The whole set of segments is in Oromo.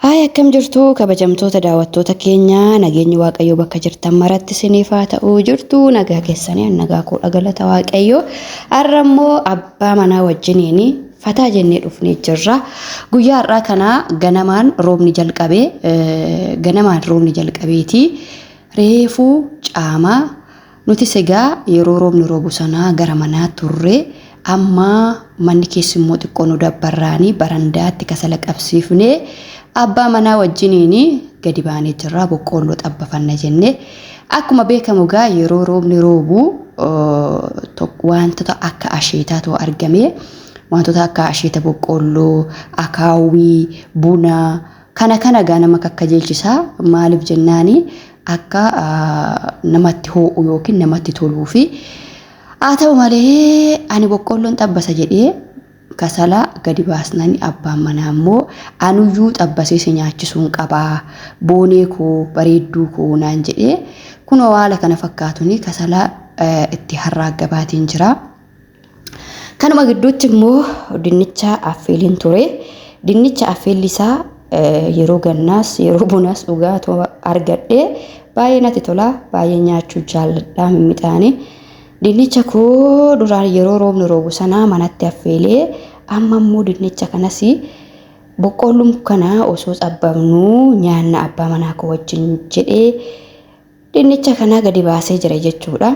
Akkam jirtu kabajamtoota daawwattoota keenya nageenyi waaqayyoo bakka jirtan maratti isiniif haa ta'u jirtu nagaa keessanii nagaa kudha galata waaqayyoo har'ammoo abbaa manaa wajjiniin fataa jennee dhufnee jirra. Guyyaa har'aa kana ganamaan roobni jalqabeeti reefuu caamaa nuti segaa yeroo roobni roobu sanaa gara manaa turre amma manni keessummoo xiqqoo nu dabbarraanii barandaatti kasala qabsiifnee abbaa manaa wajjiniin gadi baanee jirra boqqoolloo xabbafanna jennee akkuma beekamu gaa yeroo roobni roobu wantoota akka asheetaatu argame wantoota akka asheeta boqqoolloo akaawwii buna kana gaa nama kakkajeelchisaa maaliif jennaani akka namatti ho'u yookiin namatti toluu fi haa ta'u malee ani boqqoolloon xabbasa jedhee kasala gadi baasnani abbaan manaa ammoo anuyyuu xabbasee si nyaachisuun qabaa boonee koo bareedduu koo naan jedhee kunoo haala kana fakkaatuni kasala itti harraagabaatiin jira. Kanuma gidduutti immoo dinnicha affeeliin ture. Dinnicha affeellisaa yeroo gannaas yeroo bonaas dhugaatu argadhee baay'ee natti tola baay'ee nyaachuu jaalladha mimmiixaanii. Dinnicha koo duraan yeroo roobni roobu sanaa manatti affeelee amma immoo dinnicha kanas boqqoolloo kana osoo xabbamnu nyaanna abbaa manaa koo wajjin jedhee dinnicha kana gadi baasee jira jechuudha.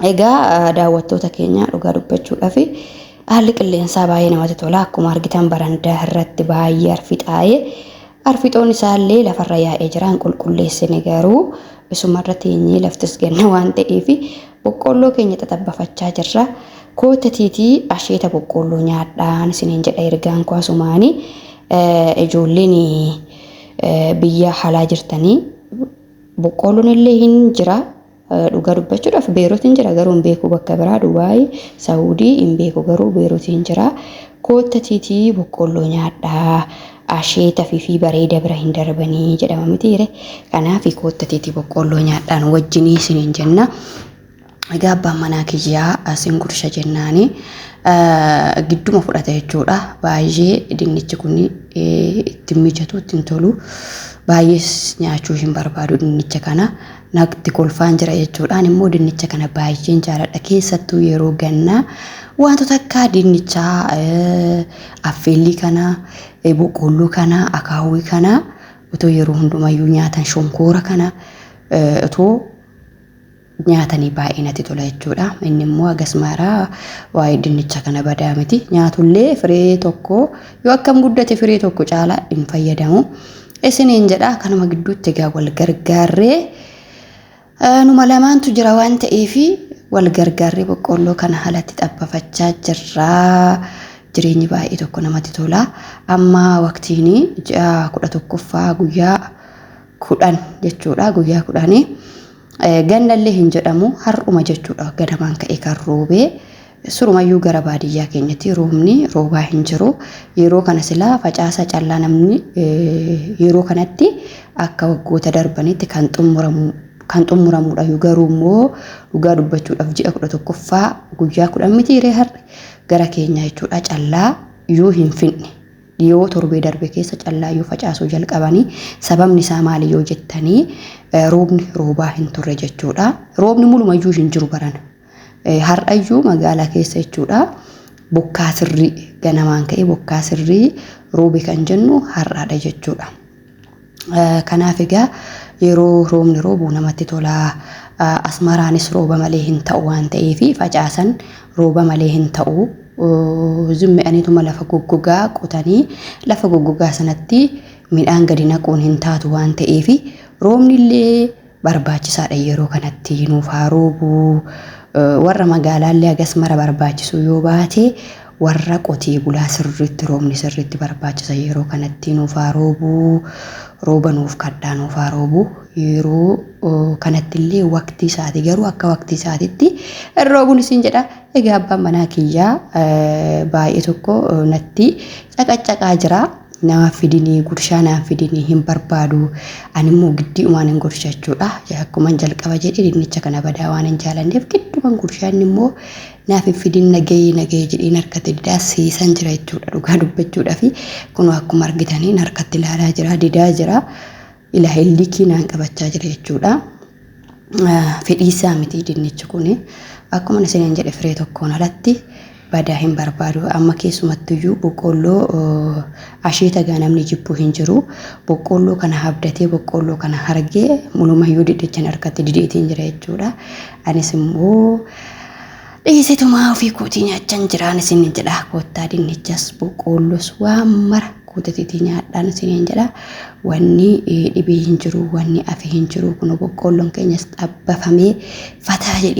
Egaa daawwattoota keenya dhugaa dubbachuudhaaf haalli qilleensaa baay'ee namatti tola akkuma argitan barandaa irratti baay'ee arfixaa'ee arfixoon isaallee lafarra yaa'ee jiraan qulqulleessine garuu isumarra teenyee laftis ganna waan ta'eef boqqoolloo keenya xaxabbafachaa jirra. Kootatiitii asheeta boqqoolloo nyaadhaan isiniin jedha ergaan kwaasumaanii ijoolleen biyya halaa jirtanii boqqoolloon illee hin jira dhugaa dubbachuudhaaf beerotiin jira garuu hin beeku bakka biraa Dubaay Saawudii hin beeku garuu beerotiin jira. Kootatiitii boqqoolloo nyaadhaa asheeta fi bareeda bira hin darbanii jedhama mitiire kanaaf kootatiitii boqqoolloo nyaadhaan wajjinii isiniin jenna. Egaa abbaan manaa kiyyaa asin gursha jennaani gidduma fudhata jechuudha. Baay'ee dinnichi kun itti mijatu ittiin tolu baay'ee nyaachuu hin barbaadu dinnicha kana natti kolfaan jira jechuudhaan immoo dinnicha kana baay'een jaalladha keessattuu yeroo gannaa wantoota akka dinnichaa affeellii kana boqqoolloo kana akaawwii kana otoo yeroo hundumayyuu nyaatan shonkoora kana otoo nyaatanii baay'ee natti tola jechuudha. Inni immoo agasmaaraa waa'ee dinnicha kana badaa miti nyaatullee firee tokko yoo akkam guddate firee tokko caalaa hin fayyadamu isiniin jedha. Kanuma gidduutti egaa wal gargaarree numa lamaantu jira waan ta'eef wal gargaarree boqqoolloo kana haalatti xabbafachaa jirra. Jireenyi baay'ee tokko namatti tola. Amma waqtiin ji'a 11ffaa guyyaa 10 jechuudha. Guyyaa 10 gannallee hin jedhamu har'uma jechuudha. Ganamaan ka'ee kan roobee surumayyuu gara baadiyyaa keenyatti roobni roobaa hin jiru. Yeroo kana silaa facaasa callaa namni yeroo kanatti akka waggoota darbanitti kan xumuramudha. Garuu immoo dhugaa dubbachuudhaaf ji'a 11ffaa guyyaa 10 mitiiree har'a gara keenya jechuudha. Callaa yoo hin finne yoo torbee darbe keessa callaa yoo facaasuu jalqabanii sababni isaa maali yoo jettanii roobni roobaa hin turre jechuudha. Roobni mulumayyuu hin jiru baran har'ayyuu magaalaa keessa jechuudha. Bokkaa sirrii ganamaan ka'ee bokkaa sirrii roobe kan jennu har'aadha jechuudha. Kanaaf egaa yeroo roobni roobu namatti tola. Asmaraanis rooba malee hin ta'u waan ta'eef facaasan rooba malee hin ta'u. Zimme'aniituma lafa goggogaa qotanii lafa goggogaa sanatti midhaan gadi naquun hin taatu waan ta'eef roobni illee barbaachisaadha yeroo kanatti nuuf haa roobu. Warra magaalaallee agasmara barbaachisu yoo baate warra qotee bulaa sirriitti roobni sirriitti barbaachisa yeroo kanatti nuuf haa roobu. Rooba nuuf kadhaa nuuf haa roobu. Yeroo kanatti illee waqtii isaati garuu akka waqtii isaatitti roobuun isin jedha. Egaa abbaan manaa kiyyaa baay'ee tokko natti caqacaqaa jira. nama fidinii gurshaa naaf fidinii hin barbaadu animmoo gidduumaan hin gurshachuudha akkuma jalqaba jedhee dinnicha kana badaa waan hin jaalanneef gidduumaan gurshaan immoo naaf fidin nagayee jedhiin harkatti didaa siisan jira jechuudha dhugaa dubbachuudha fi kun akkuma argitanii harkatti ilaalaa jira didaa jira ilaa hillikii naan qabachaa jira jechuudha fedhiisaa miti dinnichi kun akkuma isin jedhe firee tokkoon alatti badaa hin barbaadu amma keessumattuu boqqolloo asheeta ganamni jibbu hin jiru boqqolloo kana habdatee boqqolloo kana hargee mulumayyuu didichan harkatti dideetiin jira jechuudha anis immoo dhiisitumaa ofii kootii nyaachan jiraan isin jedha koottaa dinnichas boqqolloos waan mara kuutatiitii nyaadhaan isin jedha wanni dhibee hin jiru wanni afi hin jiru kun boqqolloon keenyas xabbafamee fataa jedhee